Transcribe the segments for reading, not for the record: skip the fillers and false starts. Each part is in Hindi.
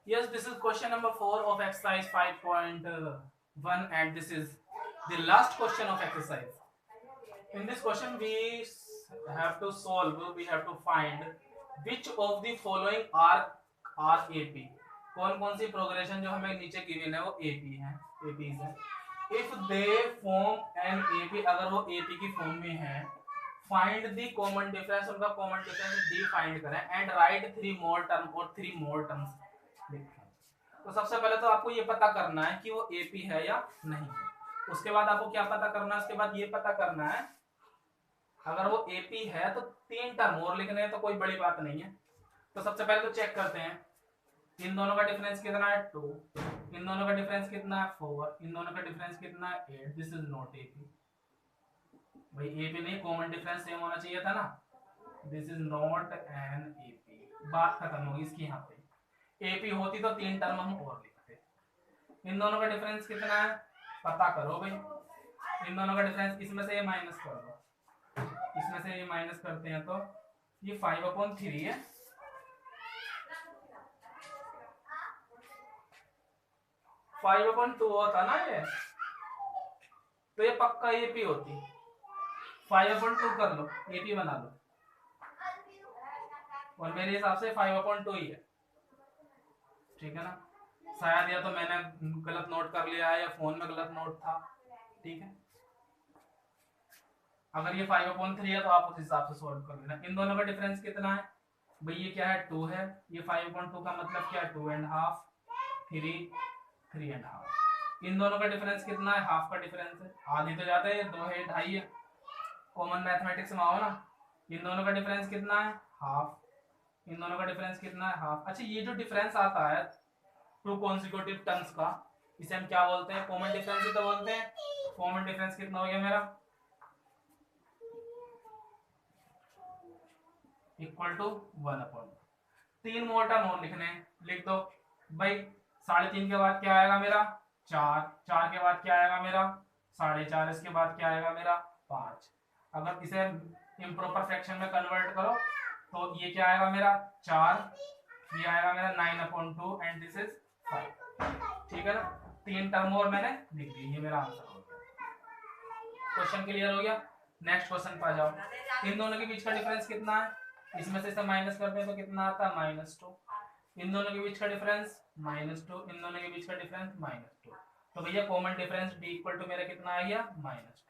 Yes, this is question number 4 of exercise 5.1 and this is the last question of exercise. In this question have to solve, we have to find which of the following are AP. कौन कौन सी प्रोग्रेशन जो हमें नीचे गिवन है वो AP है, APs है. If they form an AP, अगर वो AP की फॉर्म में है, find the common difference, उनका common difference D find करें and write 3 more term और 3 more terms लिखें. तो सबसे पहले तो आपको ये पता करना है कि वो AP है या नहीं है. उसके बाद आपको क्या पता करना है, उसके बाद ये पता करना है अगर वो AP है तो 3 टर्म और लिखने हैं, तो कोई बड़ी बात नहीं है. तो सबसे पहले तो चेक करते हैं इन दोनों का डिफरेंस कितना है 2, इन दोनों का डिफरेंस कितना है 4, इन दोनों का डिफरेंस कितना है 8. This is not AP. भाई AP नहीं, कॉमन डिफरेंस सेम होना चाहिए था ना. This is not an AP. बात खत्म होगी इसकी. यहाँ पे AP होती तो 3 टर्म हम और लिखते. इन दोनों का डिफरेंस कितना है पता करो भाई. इन दोनों का डिफरेंस, इसमें से ये माइनस कर दो, इसमें से ये माइनस करते हैं तो ये 5/3 है. 5/2 होता ना ये, तो ये पक्का AP होती. 5/2 कर लो, AP बना लो. और मेरे हिसाब से 5/2 ही है. ठीक है ना. शायद या तो मैंने गलत नोट कर लिया है या फोन में गलत नोट था. ठीक है. अगर ये 5/3 है तो आप उस हिसाब से सॉल्व कर लेना. इन दोनों का डिफरेंस कितना है भाई, ये क्या है 2 है. ये 5/2 का मतलब क्या है 2.5, 3.5. इन दोनों का डिफरेंस कितना है, हाफ का डिफरेंस है. आधी तो जाता है, 2 है 2.5 है. कॉमन मैथमेटिक्स में आओ ना. इन दोनों का डिफरेंस कितना है हाफ, इन दोनों का डिफरेंस कितना है हाफ. अच्छा, ये जो डिफरेंस आता है 2 कॉन्सिक्यूटिव टर्म्स का, इसे हम क्या बोलते हैं, कॉमन डिफरेंस ही तो बोलते हैं. कॉमन डिफरेंस कितना हो गया मेरा, इक्वल टू 1/2. 3 मोर टर्म और लिखने हैं, लिख दो भाई. 3.5 के बाद क्या आएगा मेरा 4, 4 के बाद क्या आएगा मेरा 4.5, इसके बाद क्या आएगा मेरा 5. अगर इसे इम्प्रॉपर फ्रैक्शन में कन्वर्ट करो तो ये क्या आएगा मेरा 4, ये आएगा मेरा 9/2 एंड दिस इज 5. ठीक है ना. 3 टर्म और मैंने लिख दी, ये मेरा आंसर हो गया. क्वेश्चन क्लियर हो गया. नेक्स्ट क्वेश्चन पर जाओ. इन दोनों के बीच का डिफरेंस कितना है, इसमें से माइनस करते हैं तो कितना आता है -2. इन दोनों के बीच का डिफरेंस -2, इन दोनों के बीच का डिफरेंस -2. तो भैया common difference D equal to मेरा कितना आ गया -2.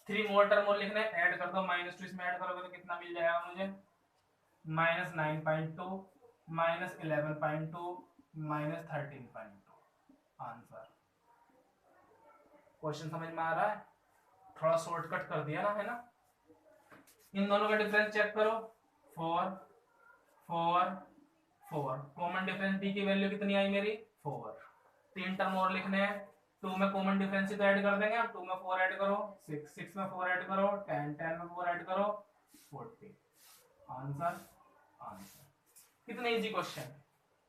3 मोर टर्म और लिखने, ऐड कर दो. -2 इसमें ऐड करोगे तो कितना मिल जाएगा मुझे, -9.2, -11.2, -13.2. आंसर. क्वेश्चन समझ में आ रहा है, थोड़ा शॉर्टकट कर दिया ना, है ना. इन दोनों का डिफरेंस चेक करो 4, 4, 4. कॉमन डिफरेंस D की वैल्यू कितनी आई मेरी 4. 3 टर्म और लिखने हैं. 2 में कॉमन डिफरेंस ही तो ऐड कर देंगे. 2 में 4 ऐड करो 6, 6 में 4 ऐड करो 10, 10 में 4 ऐड करो 40. आंसर. आंसर. कितना इजी क्वेश्चन.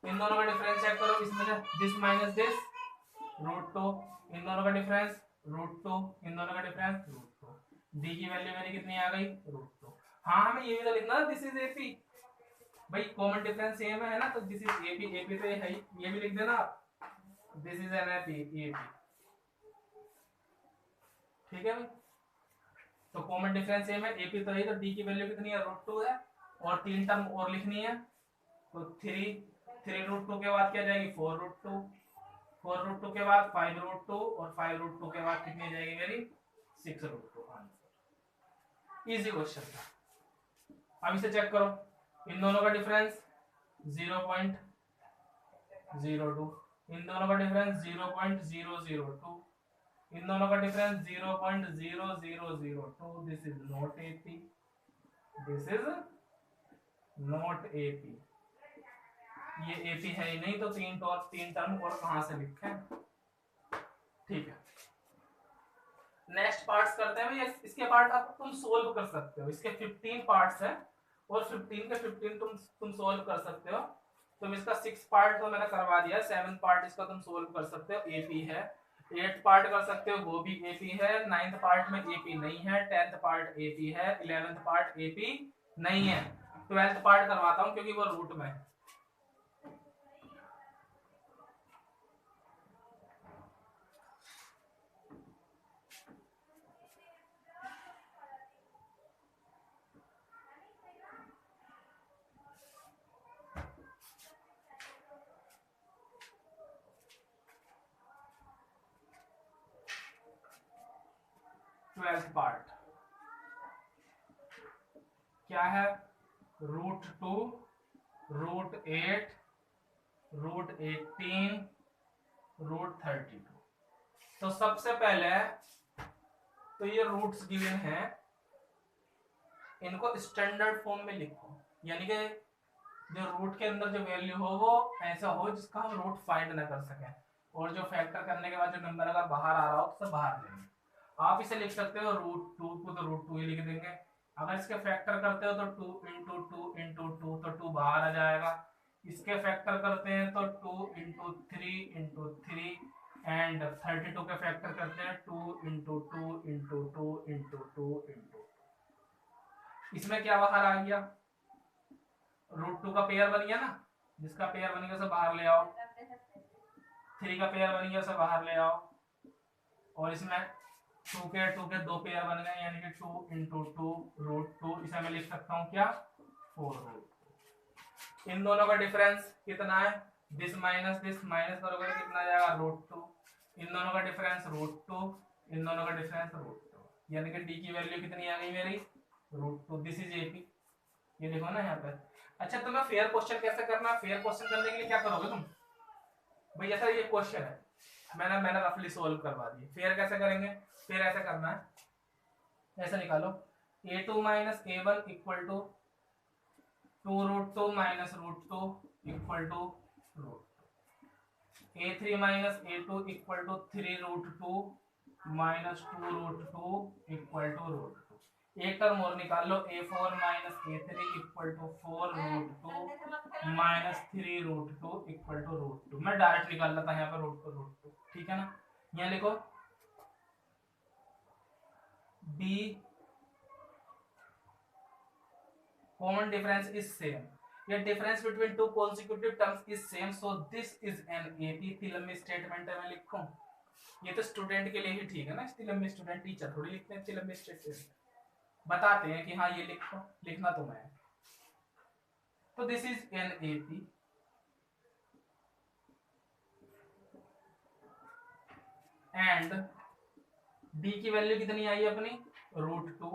इन दोनों का डिफरेंस चेक करो, इसमें से दिस माइनस दिस √2. इन दोनों का डिफरेंस √2, इन दोनों का डिफरेंस √2. D की वैल्यू मेरी कितनी आ गई √2. हाँ, हमें ये भी तो लिखना है दिस इज AP. भाई कॉमन डिफरेंस सेम है ना, तो दिस इज AP. AP तो ये है, ये भी लिख देना आप, दिस इज एन AP. ठीक है भाई. तो कॉमन डिफरेंस सेम है, AP तो है, तो D की वैल्यू कितनी है √2 है. और 3 टर्म और लिखनी है तो 3 √2 के बाद क्या जाएगी 4 √2 के बाद 5 √2 और 5 √2 के बाद कितनी जाएगी मेरी 6 √2. आंसर. इजी क्वेश्चन था. अब इसे चेक करो. इन दोनों का डिफरेंस 0.02, इन दोनों का डिफरेंस 0.002, इन दोनों का difference 0.0002. This is not AP. This is not AP. ये AP है ही नहीं, तो 3 टर्म और कहां से लिखें. ठीक है. नेक्स्ट पार्ट्स करते हैं भैया. इसके पार्ट आप तुम सोल्व कर सकते हो. इसके 15 पार्ट्स हैं और 15 के 15 तुम सोल्व कर सकते हो. तुम इसका 6 पार्ट तो मैंने करवा दिया, 7 पार्ट इसका तुम सोल्व कर सकते हो. AP है. 8 पार्ट कर सकते हो, वो भी AP है. 9th पार्ट में AP नहीं है. 10th पार्ट AP है. 11th पार्ट AP नहीं है. 12th पार्ट करवाता हूं क्योंकि वो रूट में है. 12th पार्ट क्या है? √2, √8, √18, √32। तो सबसे पहले तो ये रूट्स गिवन है, इनको स्टैंडर्ड फॉर्म में लिखो, यानी कि जो रूट के अंदर जो वैल्यू हो वो ऐसा हो जिसका हम रूट फाइंड ना कर सकें, और जो फैक्टर करने के बाद जो नंबर अगर बाहर आ रहा हो तो बाहर लेंगे। आप इसे लिख सकते हो √2 को तो √2 ही लिख देंगे। अगर इसके फैक्टर करते हो तो 2 इंटू 2 इंटू 2 तो 2 बाहर आ जाएगा। इसके फैक्टर करते हैं तो 2 इंटू 3 इंटू 3, एंड 32 के फैक्टर करते हैं 2 इंटू 2 इंटू 2 इंटू 2 इंटू। इसमें क्या बाहर आ गया? √2 का पेयर बन गया ना, जिसका पेयर बन गया उसे बाहर ले आओ। 3 का पेयर बन गया उसे बाहर ले आओ, और इसमें 2 के 2 पेयर बन गए, यानी कि 2 इंटू 2 √2। इसे मैं लिख सकता हूँ क्या? 4√2। इन दोनों का डिफरेंस कितना है? दिस माइनस दिस, माइनस करोगे तो कितना जाएगा? √2। इन दोनों का डिफरेंस √2, इन दोनों का डिफरेंस √2, यानी कि डी की वैल्यू कितनी आ गई मेरी? √2। दिस इज एपी, ये देखो ना यहाँ पे। अच्छा, तुम्हें फेयर क्वेश्चन कैसे करना है? फेयर क्वेश्चन करने के लिए क्या करोगे तुम भाई? ऐसा ये क्वेश्चन है, मैंने रफली सोल्व करवा दिए। फेयर कैसे करेंगे? फिर ऐसा करना है, ऐसा निकालो a2 minus a1 equal to 2√2 minus √2 equal to √2। a3 minus a2 equal to 3√2 minus 2√2 equal to √2। एक टर्म और निकाल लो, a4 minus a3 equal to 4√2 minus 3√2 equal to √2। मैं डायरेक्ट निकाल लेता यहाँ पर √2, ठीक है ना? यहाँ लिखो B common difference is same. Yet difference between two consecutive terms is same, so this is an AP। इतनी लंबी स्टेटमेंट है, मैं लिखूं? ये तो स्टूडेंट के लिए ही ठीक है ना, इतनी लंबी स्टूडेंट, टीचर थोड़ी लिखते हैं इतनी लंबी स्टेटमेंट। बताते हैं कि हाँ ये लिखो, लिखना तो मैं। तो this is an AP and D की वैल्यू कितनी आई अपनी? √2,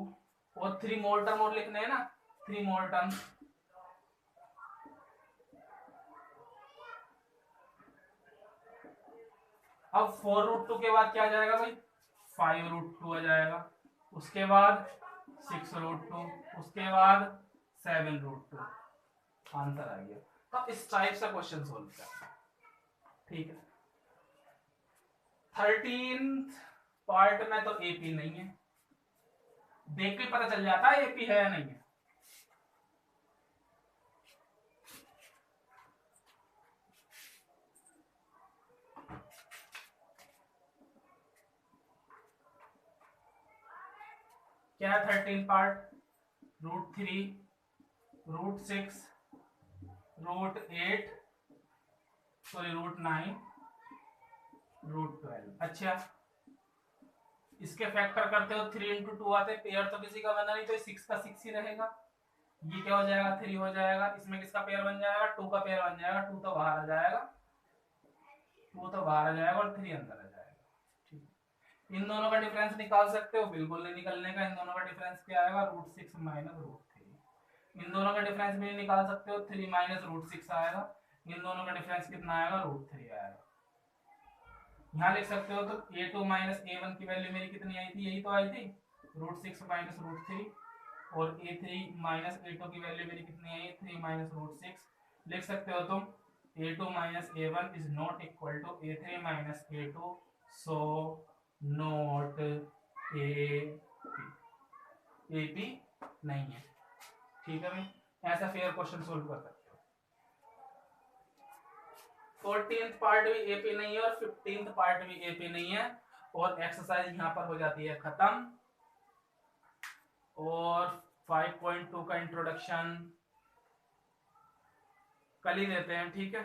और 3 मोल टर्म और लिखने हैं ना, 3 मोल टर्म। अब 4√2 के बाद क्या आ जाएगा भाई? 5√2 आ जाएगा, उसके बाद 6√2, उसके बाद 7√2। आंसर आ गया। तो इस टाइप से क्वेश्चन सोल्व करना, ठीक है? 13th पार्ट में तो एपी नहीं है, देख के पता चल जाता है एपी है या नहीं है। क्या है 13 पार्ट? √3, √6, √8, सॉरी √9, √12। अच्छा, इसके फैक्टर करते हो 3 इंटू 2 आते, पेयर तो किसी का बना नहीं, तो 6 का 6 ही रहेगा। ये क्या हो जाएगा? 3 हो जाएगा। इसमें किसका पेयर बन जाएगा? 2 का पेयर बन जाएगा। 2 तो बाहर आ जाएगा, 2 तो बाहर आ जाएगा, और 3 अंदर आ जाएगा, ठीक। इन दोनों का डिफरेंस निकाल सकते हो? बिल्कुल नहीं निकलने का। इन दोनों का डिफरेंस क्या आएगा? √6 माइनस √3। इन दोनों का डिफरेंस भी निकाल सकते हो, 3 माइनस √6 आएगा। इन दोनों का डिफरेंस कितना आएगा? √3 आएगा। यहाँ लिख सकते हो तो a2 माइनस a1 की वैल्यू मेरी कितनी आई थी? यही तो आई थी, √6 माइनस √3। और a3 माइनस a2 की वैल्यू मेरी कितनी आई? 3 माइनस √6। लिख सकते हो तुम a2 minus a1 is not equal to a3 minus a2, so not AP नहीं है, ठीक है भाई? ऐसा फेयर क्वेश्चन सोल्व कर सकते हो। 14th पार्ट भी एपी नहीं है और 15th पार्ट भी एपी नहीं है, और एक्सरसाइज यहाँ पर हो जाती है खत्म। और 5.2 का इंट्रोडक्शन कल ही देते हैं, ठीक है?